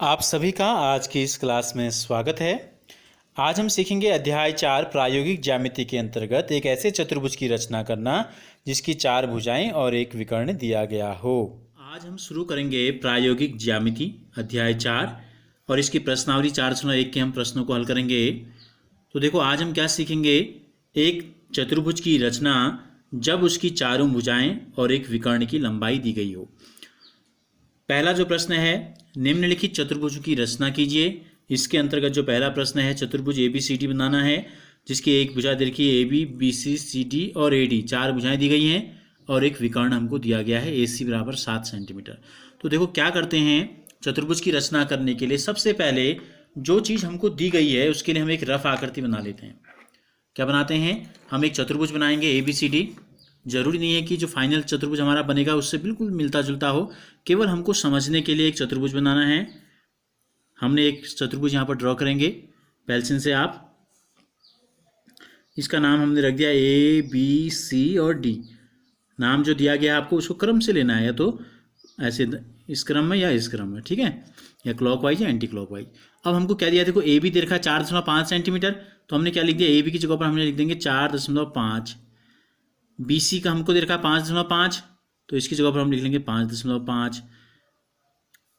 आप सभी का आज की इस क्लास में स्वागत है। आज हम सीखेंगे अध्याय 4 प्रायोगिक ज्यामिति के अंतर्गत एक ऐसे चतुर्भुज की रचना करना जिसकी 4 भुजाएं और एक विकर्ण दिया गया हो। आज हम शुरू करेंगे प्रायोगिक ज्यामिति अध्याय 4 और इसकी प्रश्नावली 401 के हम प्रश्नों को हल करेंगे। तो देखो आज हम क्या सीखेंगे, एक चतुर्भुज की रचना जब उसकी चारों भुजाएं और एक विकर्ण की लंबाई दी गई हो। पहला जो प्रश्न है, निम्नलिखित चतुर्भुज की रचना कीजिए। इसके अंतर्गत जो पहला प्रश्न है, चतुर्भुज ABCD बनाना है जिसकी एक भुजा देखिए AB, BC, CD और AD, 4 भुजाएं दी गई हैं और एक विकर्ण हमको दिया गया है AC बराबर 7 सेंटीमीटर। तो देखो क्या करते हैं, चतुर्भुज की रचना करने के लिए सबसे पहले जो चीज़ हमको दी गई है उसके लिए हम एक रफ आकृति बना लेते हैं। क्या बनाते हैं, हम एक चतुर्भुज बनाएंगे ABCD। जरूरी नहीं है कि जो फाइनल चतुर्भुज हमारा बनेगा उससे बिल्कुल मिलता जुलता हो, केवल हमको समझने के लिए एक चतुर्भुज बनाना है। हमने एक चतुर्भुज यहाँ पर ड्रॉ करेंगे पेंसिल से। आप इसका नाम हमने रख दिया ABC और D। नाम जो दिया गया आपको उसको क्रम से लेना है, या तो ऐसे इस क्रम में या इस क्रम में, ठीक है, या क्लॉकवाइज या एंटी क्लॉकवाइज। अब हमको क्या दिया, देखो AB दे रखा है 4.5 सेंटीमीटर, तो हमने क्या लिख दिया, AB की जगह पर हमने लिख देंगे 4.5। BC का हमको दे रखा है 5.5, तो इसकी जगह पर हम लिख लेंगे 5.5।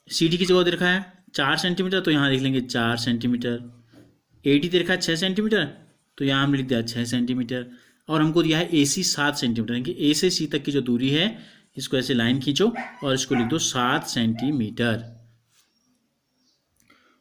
CD की जगह दे रखा है 4 सेंटीमीटर, तो यहाँ लिख लेंगे 4 सेंटीमीटर। AD दे रखा है 6 सेंटीमीटर, तो यहाँ हमने लिख दिया 6 सेंटीमीटर। और हमको दिया है AC 7 सेंटीमीटर, यानी कि A से C तक की जो दूरी है इसको ऐसे लाइन खींचो और इसको लिख दो 7 सेंटीमीटर।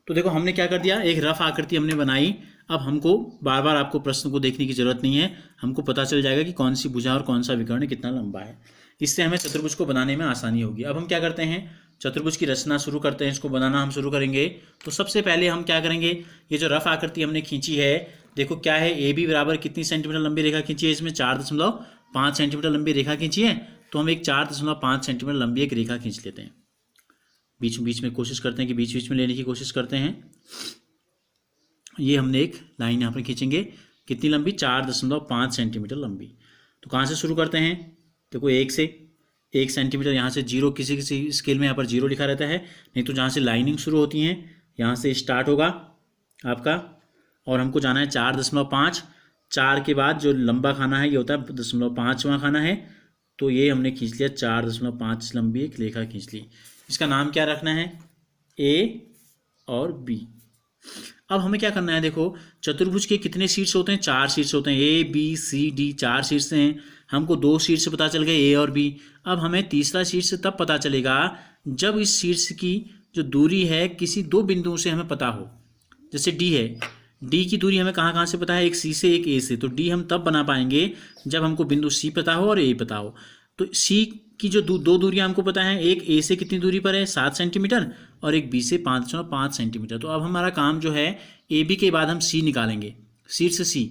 तो देखो हमने क्या कर दिया, एक रफ आकृति हमने बनाई। अब हमको बार बार आपको प्रश्न को देखने की जरूरत नहीं है, हमको पता चल जाएगा कि कौन सी भुजा और कौन सा विकर्ण कितना लंबा है। इससे हमें चतुर्भुज को बनाने में आसानी होगी। अब हम क्या करते हैं, चतुर्भुज की रचना शुरू करते हैं, इसको बनाना हम शुरू करेंगे। तो सबसे पहले हम क्या करेंगे, ये जो रफ आकृति हमने खींची है, देखो क्या है, AB बराबर कितनी सेंटीमीटर लंबी रेखा खींची है, इसमें 4.5 सेंटीमीटर लंबी रेखा खींची है। तो हम एक 4.5 सेंटीमीटर लंबी एक रेखा खींच लेते हैं। बीच बीच में कोशिश करते हैं कि बीच बीच में लेने की कोशिश करते हैं। ये हमने एक लाइन यहाँ पर खींचेंगे, कितनी लंबी, 4.5 सेंटीमीटर लंबी। तो कहाँ से शुरू करते हैं, देखो 1 से 1 सेंटीमीटर, यहाँ से 0, किसी किसी स्केल में यहाँ पर 0 लिखा रहता है, नहीं तो जहाँ से लाइनिंग शुरू होती है यहाँ से स्टार्ट होगा आपका। और हमको जाना है 4.5, 4 के बाद जो लंबा खाना है ये होता है 0.5वां खाना है। तो ये हमने खींच लिया 4.5 लंबी एक रेखा खींच ली। इसका नाम क्या रखना है, A और B। अब हमें क्या करना है, देखो चतुर्भुज के कितने शीर्ष होते हैं, 4 शीर्ष होते हैं, ABCD 4 शीर्ष हैं। हमको 2 शीर्ष पता चल गए, A और B। अब हमें तीसरा शीर्ष तब पता चलेगा जब इस शीर्ष की जो दूरी है किसी 2 बिंदुओं से हमें पता हो। जैसे D है, D की दूरी हमें कहाँ कहाँ से पता है, एक C से एक A से। तो D हम तब बना पाएंगे जब हमको बिंदु C पता हो और A पता हो। तो C की जो 2 दूरियां हमको पता है, एक A से कितनी दूरी पर है 7 सेंटीमीटर और एक B से 5.5 सेंटीमीटर। तो अब हमारा काम जो है, AB के बाद हम C निकालेंगे। शीर्ष C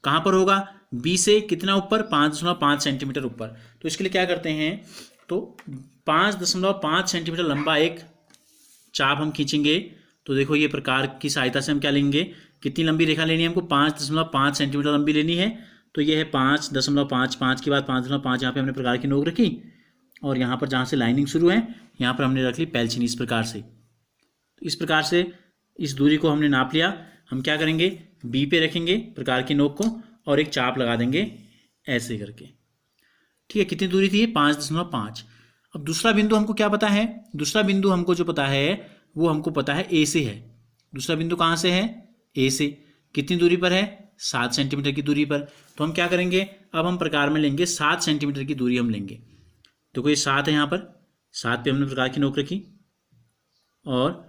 कहाँ पर होगा, B से कितना ऊपर, 5.5 सेंटीमीटर ऊपर। तो इसके लिए क्या करते हैं, तो 5.5 सेंटीमीटर लंबा एक चाप हम खींचेंगे। तो देखो ये प्रकार की सहायता से हम क्या लेंगे, कितनी लंबी रेखा लेनी है हमको, 5.5 सेंटीमीटर लंबी लेनी है। तो ये है 5.5, 5 के बाद 5.5, यहाँ पे हमने प्रकार की नोक रखी और यहाँ पर जहाँ से लाइनिंग शुरू है यहाँ पर हमने रख ली पेल्चिन इस प्रकार से। तो इस प्रकार से इस दूरी को हमने नाप लिया। हम क्या करेंगे, B पे रखेंगे प्रकार की नोक को और एक चाप लगा देंगे ऐसे करके, ठीक है। कितनी दूरी थी, 5.5। अब दूसरा बिंदु हमको क्या पता है, दूसरा बिंदु हमको जो पता है वो हमको पता है A से है। दूसरा बिंदु कहाँ से है, A से। कितनी दूरी पर है, 7 सेंटीमीटर की दूरी पर। तो हम क्या करेंगे, अब हम प्रकार में लेंगे 7 सेंटीमीटर की दूरी हम लेंगे। देखो ये 7 है, यहाँ पर 7 पे हमने प्रकार की नोक रखी और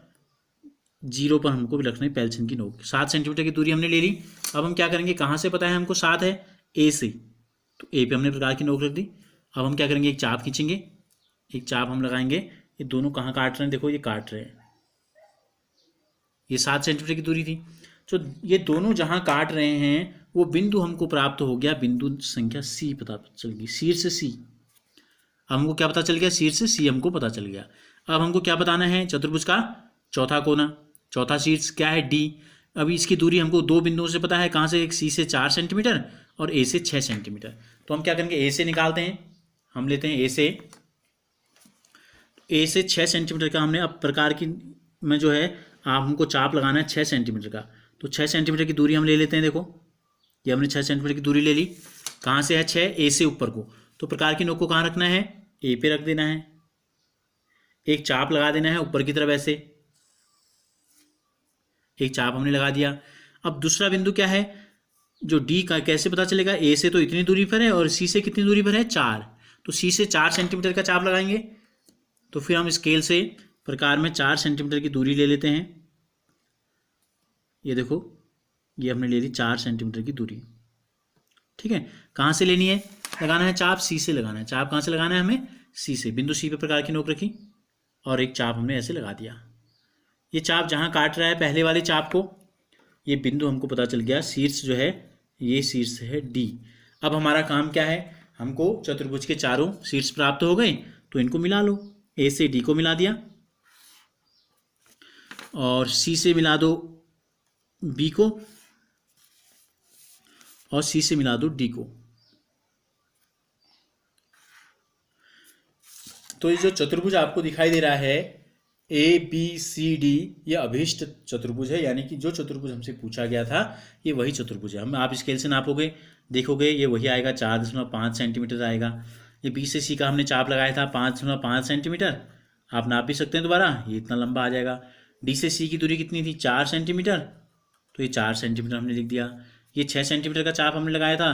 0 पर हमको भी रखना है पेल्सिन की नोक। 7 सेंटीमीटर की दूरी हमने ले ली। अब हम क्या करेंगे, कहाँ से पता है हमको 7 है, A से। तो A पे हमने प्रकार की नोक रख दी। अब हम क्या करेंगे, एक चाप खींचेंगे, एक चाप हम लगाएंगे। ये दोनों कहाँ काट रहे हैं, देखो ये काट रहे हैं, ये 7 सेंटीमीटर की दूरी थी। तो ये दोनों जहाँ काट रहे हैं वो बिंदु हमको प्राप्त हो गया, बिंदु संख्या C पता चल गई, शीर्ष C। हमको क्या पता चल गया, शीर्ष C हमको पता चल गया। अब हमको क्या बताना है, चतुर्भुज का चौथा कोना, चौथा शीर्ष क्या है, D। अभी इसकी दूरी हमको 2 बिंदुओं से पता है, कहाँ से, एक C से 4 सेंटीमीटर और A से 6 सेंटीमीटर। तो हम क्या करेंगे, A से निकालते हैं, हम लेते हैं A से 6 सेंटीमीटर का हमने अब प्रकार की में जो है आप हमको चाप लगाना है 6 सेंटीमीटर का। तो 6 सेंटीमीटर की दूरी हम ले लेते हैं। देखो ये हमने 6 सेंटीमीटर की दूरी ले ली। कहाँ से है? 6, ए से ऊपर को। तो प्रकार की नोक को कहाँ रखना है? ए पे रख देना है। एक चाप लगा देना है ऊपर की तरफ, ऐसे एक चाप हमने लगा दिया। अब दूसरा बिंदु क्या है? जो डी का कैसे पता चलेगा? ए से तो इतनी दूरी पर है और सी से कितनी दूरी पर है? 4। तो सी से 4 सेंटीमीटर का चाप लगाएंगे। तो फिर हम स्केल से प्रकार में 4 सेंटीमीटर की दूरी ले लेते हैं। ये देखो ये हमने ले ली 4 सेंटीमीटर की दूरी। ठीक है, कहाँ से लेनी है? लगाना है चाप सी से लगाना है। चाप कहाँ से लगाना है हमें? सी से। बिंदु सी पे प्रकार की नोक रखी और एक चाप हमने ऐसे लगा दिया। ये चाप जहाँ काट रहा है पहले वाली चाप को, ये बिंदु हमको पता चल गया। शीर्ष जो है ये शीर्ष है डी। अब हमारा काम क्या है? हमको चतुर्भुज के चारों शीर्ष प्राप्त हो गए, तो इनको मिला लो। ए से डी को मिला दिया और सी से मिला दो बी को और सी से मिला दो डी को। तो ये जो चतुर्भुज आपको दिखाई दे रहा है ए बी सी डी, ये अभीष्ट चतुर्भुज है, यानी कि जो चतुर्भुज हमसे पूछा गया था ये वही चतुर्भुज है। हम आप स्केल से नापोगे, देखोगे ये वही आएगा, 4.5 सेंटीमीटर आएगा। ये बी से सी का हमने चाप लगाया था 5.5 सेंटीमीटर, आप नाप भी सकते हैं दोबारा, ये इतना लंबा आ जाएगा। डी से सी की दूरी कितनी थी? 4 सेंटीमीटर, तो ये 4 सेंटीमीटर हमने लिख दिया। ये 6 सेंटीमीटर का चाप हमने लगाया था,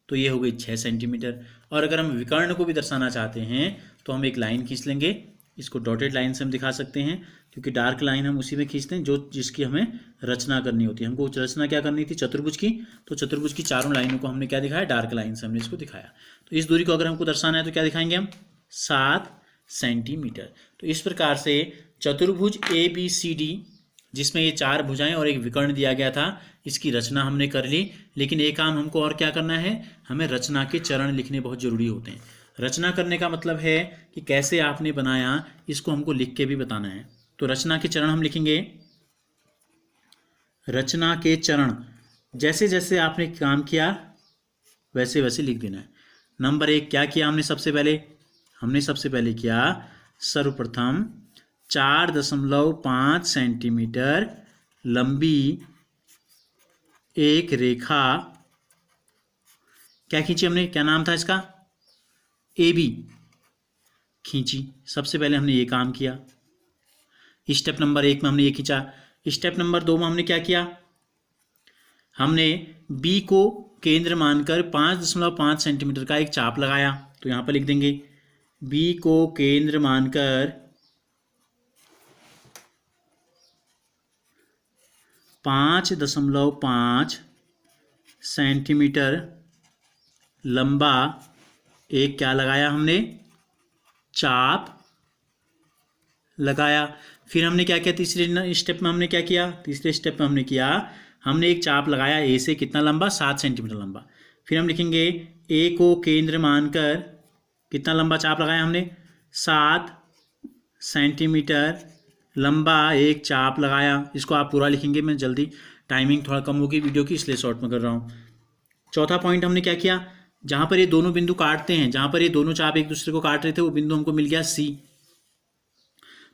तो ये हो गई 6 सेंटीमीटर। और अगर हम विकर्ण को भी दर्शाना चाहते हैं तो हम एक लाइन खींच लेंगे। इसको डॉटेड लाइन से हम दिखा सकते हैं, क्योंकि डार्क लाइन हम उसी में खींचते हैं जो जिसकी हमें रचना करनी होती है। हमको रचना क्या करनी थी? चतुर्भुज की। तो चतुर्भुज की चारों लाइनों को हमने क्या दिखाया? डार्क लाइन से हमने इसको दिखाया। तो इस दूरी को अगर हमको दर्शाना है तो क्या दिखाएंगे हम? 7 सेंटीमीटर। तो इस प्रकार से चतुर्भुज ए बी सी डी, जिसमें ये 4 भुजाएं और एक विकर्ण दिया गया था, इसकी रचना हमने कर ली। लेकिन एक काम हमको और क्या करना है? हमें रचना के चरण लिखने बहुत जरूरी होते हैं। रचना करने का मतलब है कि कैसे आपने बनाया, इसको हमको लिख के भी बताना है। तो रचना के चरण हम लिखेंगे। रचना के चरण जैसे जैसे आपने काम किया वैसे वैसे लिख देना है। नंबर 1 क्या किया हमने? हमने सबसे पहले किया सर्वप्रथम 4.5 सेंटीमीटर लंबी एक रेखा क्या खींची हमने? क्या नाम था इसका? ए बी खींची। सबसे पहले हमने ये काम किया। स्टेप नंबर 1 में हमने ये खींचा। स्टेप नंबर 2 में हमने क्या किया? हमने बी को केंद्र मानकर 5.5 सेंटीमीटर का एक चाप लगाया। तो यहाँ पर लिख देंगे बी को केंद्र मानकर 5.5 सेंटीमीटर लंबा एक क्या लगाया हमने? चाप लगाया। फिर हमने क्या किया? तीसरे स्टेप में हमने क्या किया? तीसरे स्टेप में हमने किया, हमने एक चाप लगाया ए से, कितना लंबा? 7 सेंटीमीटर लंबा। फिर हम लिखेंगे ए को केंद्र मानकर कितना लंबा चाप लगाया हमने? 7 सेंटीमीटर लंबा एक चाप लगाया। इसको आप पूरा लिखेंगे, मैं जल्दी टाइमिंग थोड़ा कम होगी वीडियो की इसलिए शॉर्ट में कर रहा हूँ। चौथा पॉइंट हमने क्या किया? जहाँ पर ये दोनों बिंदु काटते हैं, जहाँ पर ये दोनों चाप एक दूसरे को काट रहे थे, वो बिंदु हमको मिल गया सी।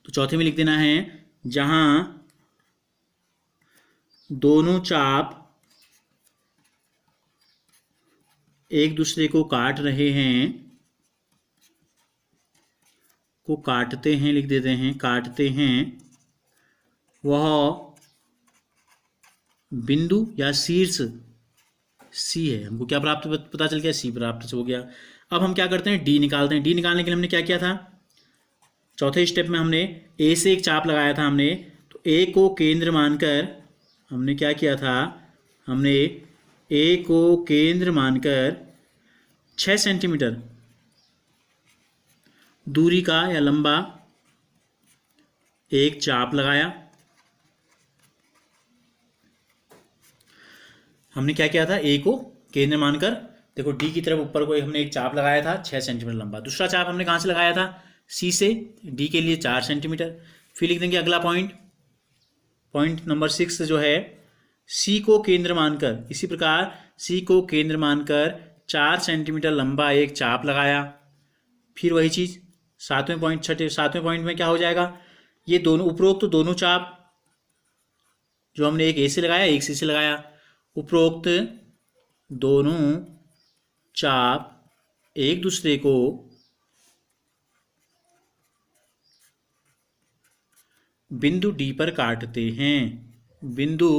तो चौथे में लिख देना है जहाँ दोनों चाप एक दूसरे को काट रहे हैं, को काटते हैं, लिख देते हैं काटते हैं, वह बिंदु या शीर्ष सी है। हमको क्या प्राप्त पता चल गया? सी प्राप्त हो गया। अब हम क्या करते हैं? डी निकालते हैं। डी निकालने के लिए हमने क्या किया था? चौथे स्टेप में हमने ए से एक चाप लगाया था हमने। तो ए को केंद्र मानकर हमने क्या किया था? हमने ए को केंद्र मानकर 6 सेंटीमीटर दूरी का या लंबा एक चाप लगाया। हमने क्या किया था? ए को केंद्र मानकर, देखो डी की तरफ ऊपर को हमने एक चाप लगाया था 6 सेंटीमीटर लंबा। दूसरा चाप हमने कहाँ से लगाया था? सी से। डी के लिए 4 सेंटीमीटर। फिर लिख देंगे अगला पॉइंट नंबर 6 जो है, सी को केंद्र मानकर, इसी प्रकार सी को केंद्र मानकर 4 सेंटीमीटर लंबा एक चाप लगाया। फिर वही चीज़ सातवें पॉइंट में क्या हो जाएगा? ये दोनों उपरोक्त तो दोनों चाप जो हमने एक ए से लगाया एक सी से लगाया, उपरोक्त दोनों चाप एक दूसरे को बिंदु डी पर काटते हैं, बिंदु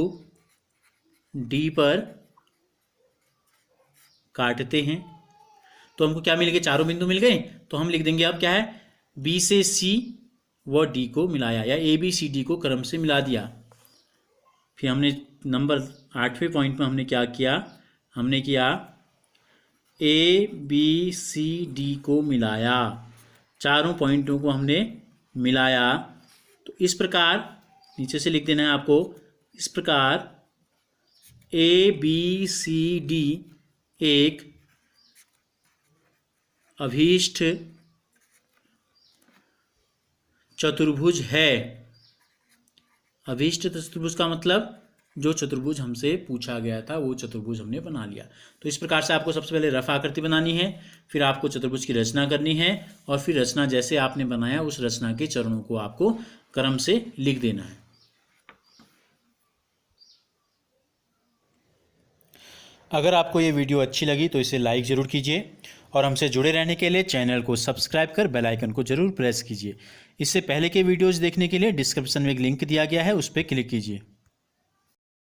डी पर काटते हैं। तो हमको क्या मिल गए, चारों बिंदु मिल गए। तो हम लिख देंगे अब क्या है, बी से सी व डी को मिलाया, या ए बी सी डी को क्रम से मिला दिया। फिर हमने नंबर 8वें पॉइंट में हमने क्या किया, हमने किया ए बी सी डी को मिलाया, चारों पॉइंटों को हमने मिलाया। तो इस प्रकार नीचे से लिख देना है आपको, इस प्रकार ए बी सी डी एक अभीष्ट चतुर्भुज है। अभीष्ट चतुर्भुज का मतलब जो चतुर्भुज हमसे पूछा गया था वो चतुर्भुज हमने बना लिया। तो इस प्रकार से आपको सबसे पहले रफ आकृति बनानी है, फिर आपको चतुर्भुज की रचना करनी है, और फिर रचना जैसे आपने बनाया उस रचना के चरणों को आपको क्रम से लिख देना है। अगर आपको ये वीडियो अच्छी लगी तो इसे लाइक ज़रूर कीजिए, और हमसे जुड़े रहने के लिए चैनल को सब्सक्राइब कर बेल आइकन को जरूर प्रेस कीजिए। इससे पहले के वीडियोज़ देखने के लिए डिस्क्रिप्शन में एक लिंक दिया गया है, उस पर क्लिक कीजिए।